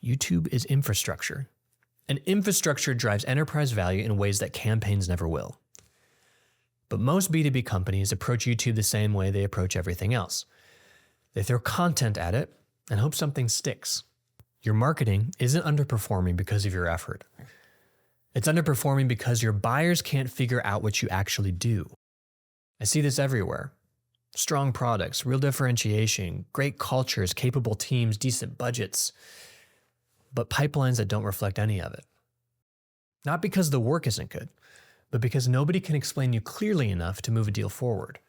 YouTube is infrastructure. And infrastructure drives enterprise value in ways that campaigns never will. But most B2B companies approach YouTube the same way they approach everything else. They throw content at it and hope something sticks. Your marketing isn't underperforming because of your effort. It's underperforming because your buyers can't figure out what you actually do. I see this everywhere. Strong products, real differentiation, great cultures, capable teams, decent budgets, but pipelines that don't reflect any of it. Not because the work isn't good, but because nobody can explain you clearly enough to move a deal forward.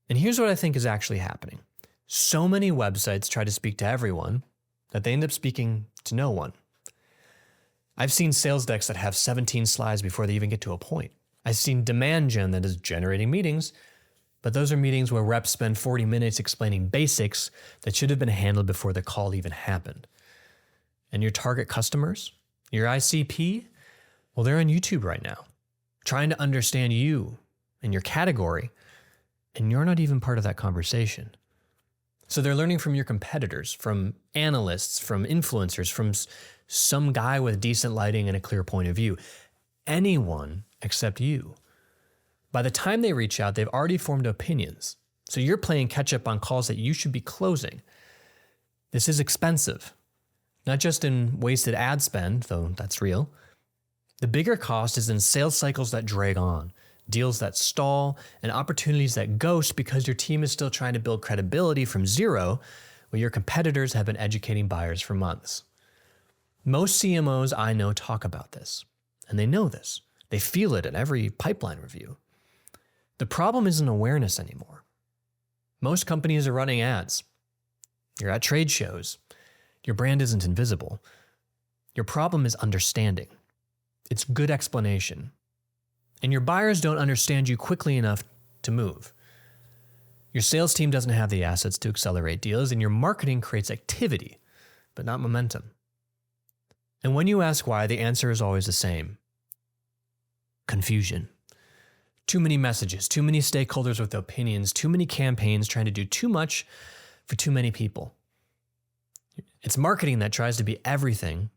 And here's what I think is actually happening. So many websites try to speak to everyone that they end up speaking to no one. I've seen sales decks that have 17 slides before they even get to a point. I've seen demand gen that is generating meetings, but those are meetings where reps spend 40 minutes explaining basics that should have been handled before the call even happened. And your target customers, your ICP, well, they're on YouTube right now, trying to understand you and your category, and you're not even part of that conversation. So they're learning from your competitors, from analysts, from influencers, from some guy with decent lighting and a clear point of view. Anyone except you. By the time they reach out, they've already formed opinions. So you're playing catch up on calls that you should be closing. This is expensive, not just in wasted ad spend, though that's real. The bigger cost is in sales cycles that drag on, deals that stall, and opportunities that ghost because your team is still trying to build credibility from zero while your competitors have been educating buyers for months. Most CMOs I know talk about this, and they know this. They feel it in every pipeline review. The problem isn't awareness anymore. Most companies are running ads. You're at trade shows. Your brand isn't invisible. Your problem is understanding. It's good explanation. And your buyers don't understand you quickly enough to move. Your sales team doesn't have the assets to accelerate deals, and your marketing creates activity, but not momentum. And when you ask why, the answer is always the same. Confusion. Too many messages, too many stakeholders with opinions, too many campaigns trying to do too much for too many people. It's marketing that tries to be everything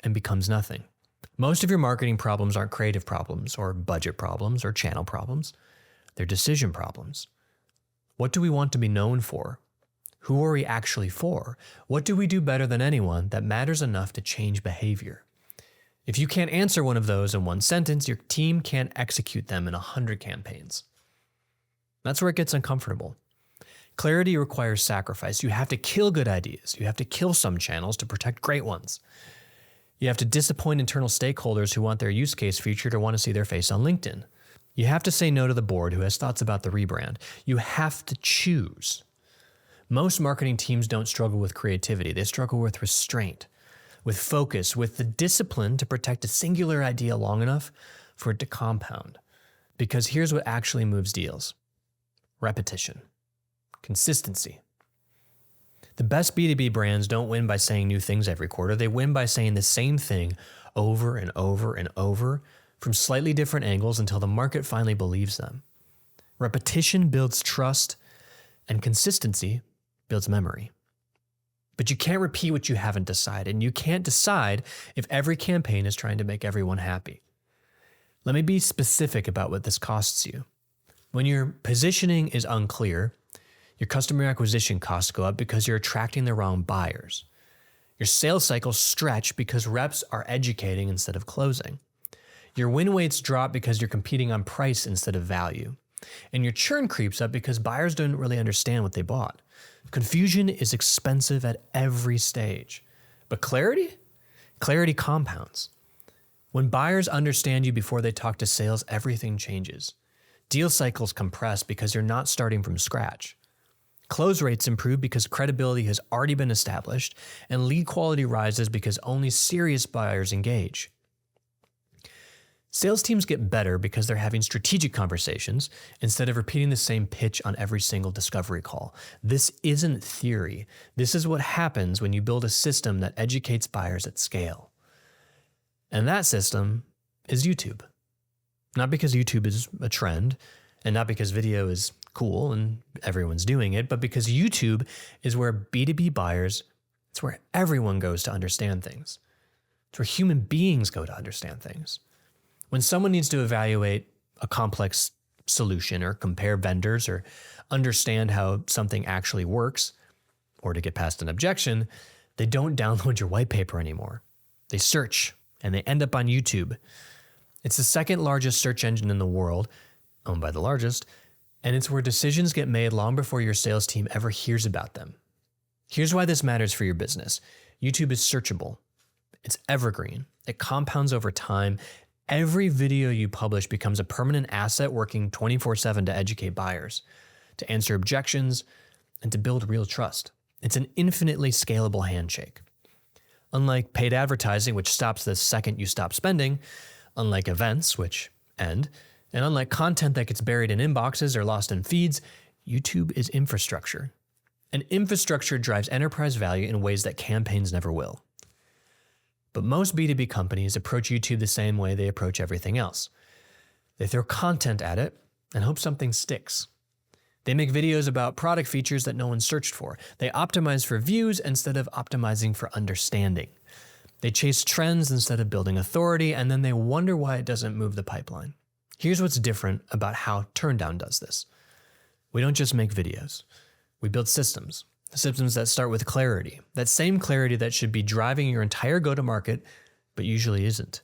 and becomes nothing. Most of your marketing problems aren't creative problems or budget problems or channel problems. They're decision problems. What do we want to be known for? Who are we actually for? What do we do better than anyone that matters enough to change behavior? If you can't answer one of those in one sentence, your team can't execute them in 100 campaigns. That's where it gets uncomfortable. Clarity requires sacrifice. You have to kill good ideas. You have to kill some channels to protect great ones. You have to disappoint internal stakeholders who want their use case featured or want to see their face on LinkedIn. You have to say no to the board who has thoughts about the rebrand. You have to choose. Most marketing teams don't struggle with creativity. They struggle with restraint, with focus, with the discipline to protect a singular idea long enough for it to compound. Because here's what actually moves deals: repetition, consistency. The best B2B brands don't win by saying new things every quarter. They win by saying the same thing over and over and over from slightly different angles until the market finally believes them. Repetition builds trust, and consistency builds memory. But you can't repeat what you haven't decided, and you can't decide if every campaign is trying to make everyone happy. Let me be specific about what this costs you. When your positioning is unclear, your customer acquisition costs go up because you're attracting the wrong buyers. Your sales cycles stretch because reps are educating instead of closing. Your win rates drop because you're competing on price instead of value. And your churn creeps up because buyers don't really understand what they bought. Confusion is expensive at every stage. But clarity? Clarity compounds. When buyers understand you before they talk to sales, everything changes. Deal cycles compress because you're not starting from scratch. Close rates improve because credibility has already been established, and lead quality rises because only serious buyers engage. Sales teams get better because they're having strategic conversations instead of repeating the same pitch on every single discovery call. This isn't theory. This is what happens when you build a system that educates buyers at scale. And that system is YouTube. Not because YouTube is a trend, and not because video is cool and everyone's doing it, but because YouTube is where B2B buyers It's where everyone goes to understand things. It's where human beings go to understand things. When someone needs to evaluate a complex solution or compare vendors or understand how something actually works, or to get past an objection, they don't download your white paper anymore. They search and they end up on YouTube. It's the second largest search engine in the world, owned by the largest, and it's where decisions get made long before your sales team ever hears about them. Here's why this matters for your business. YouTube is searchable. It's evergreen. It compounds over time. Every video you publish becomes a permanent asset working 24/7 to educate buyers, to answer objections, and to build real trust. It's an infinitely scalable handshake. Unlike paid advertising, which stops the second you stop spending, unlike events, which end, and unlike content that gets buried in inboxes or lost in feeds, YouTube is infrastructure. And infrastructure drives enterprise value in ways that campaigns never will. But most B2B companies approach YouTube the same way they approach everything else. They throw content at it and hope something sticks. They make videos about product features that no one searched for. They optimize for views instead of optimizing for understanding. They chase trends instead of building authority, and then they wonder why it doesn't move the pipeline. Here's what's different about how Turndown does this. We don't just make videos. We build systems that start with clarity, that same clarity that should be driving your entire go-to-market, but usually isn't.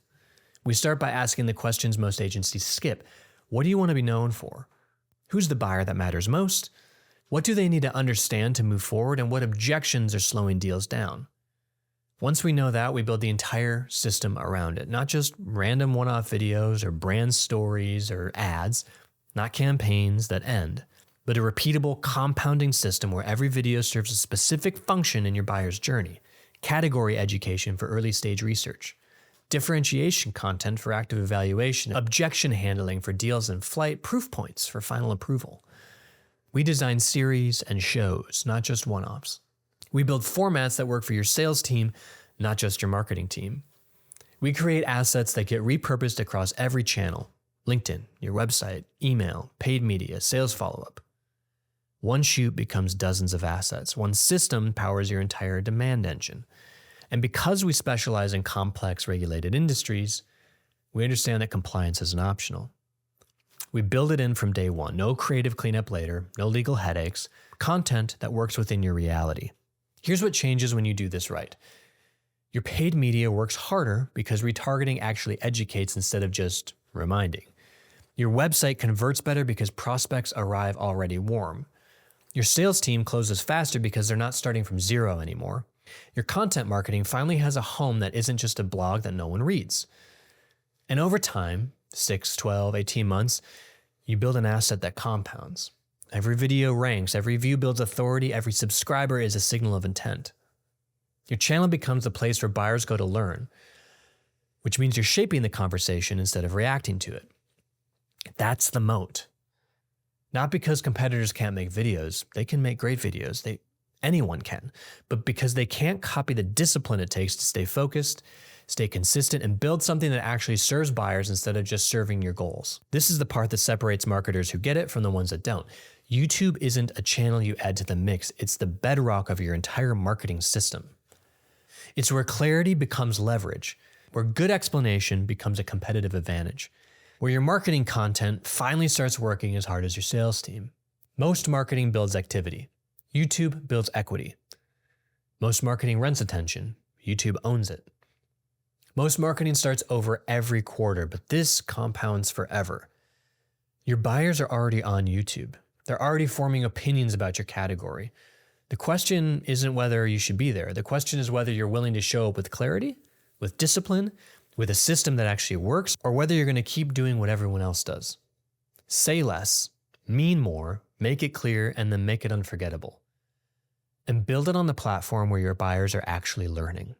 We start by asking the questions most agencies skip. What do you want to be known for? Who's the buyer that matters most? What do they need to understand to move forward, and what objections are slowing deals down? Once we know that, we build the entire system around it, not just random one-off videos or brand stories or ads, not campaigns that end, but a repeatable compounding system where every video serves a specific function in your buyer's journey. Category education for early stage research, differentiation content for active evaluation, objection handling for deals in flight, proof points for final approval. We design series and shows, not just one-offs. We build formats that work for your sales team, not just your marketing team. We create assets that get repurposed across every channel: LinkedIn, your website, email, paid media, sales follow-up. One shoot becomes dozens of assets. One system powers your entire demand engine. And because we specialize in complex regulated industries, we understand that compliance isn't optional. We build it in from day one. No creative cleanup later, no legal headaches, content that works within your reality. Here's what changes when you do this right. Your paid media works harder because retargeting actually educates instead of just reminding. Your website converts better because prospects arrive already warm. Your sales team closes faster because they're not starting from zero anymore. Your content marketing finally has a home that isn't just a blog that no one reads. And over time, 6, 12, 18 months, you build an asset that compounds. Every video ranks, every view builds authority, every subscriber is a signal of intent. Your channel becomes the place where buyers go to learn, which means you're shaping the conversation instead of reacting to it. That's the moat. Not because competitors can't make videos. They can make great videos. Anyone can. But because they can't copy the discipline it takes to stay focused, stay consistent, and build something that actually serves buyers instead of just serving your goals. This is the part that separates marketers who get it from the ones that don't. YouTube isn't a channel you add to the mix. It's the bedrock of your entire marketing system. It's where clarity becomes leverage, where good explanation becomes a competitive advantage, where your marketing content finally starts working as hard as your sales team. Most marketing builds activity. YouTube builds equity. Most marketing rents attention. YouTube owns it. Most marketing starts over every quarter, but this compounds forever. Your buyers are already on YouTube. They're already forming opinions about your category. The question isn't whether you should be there. The question is whether you're willing to show up with clarity, with discipline, with a system that actually works, or whether you're going to keep doing what everyone else does. Say less, mean more, make it clear, and then make it unforgettable. And build it on the platform where your buyers are actually learning.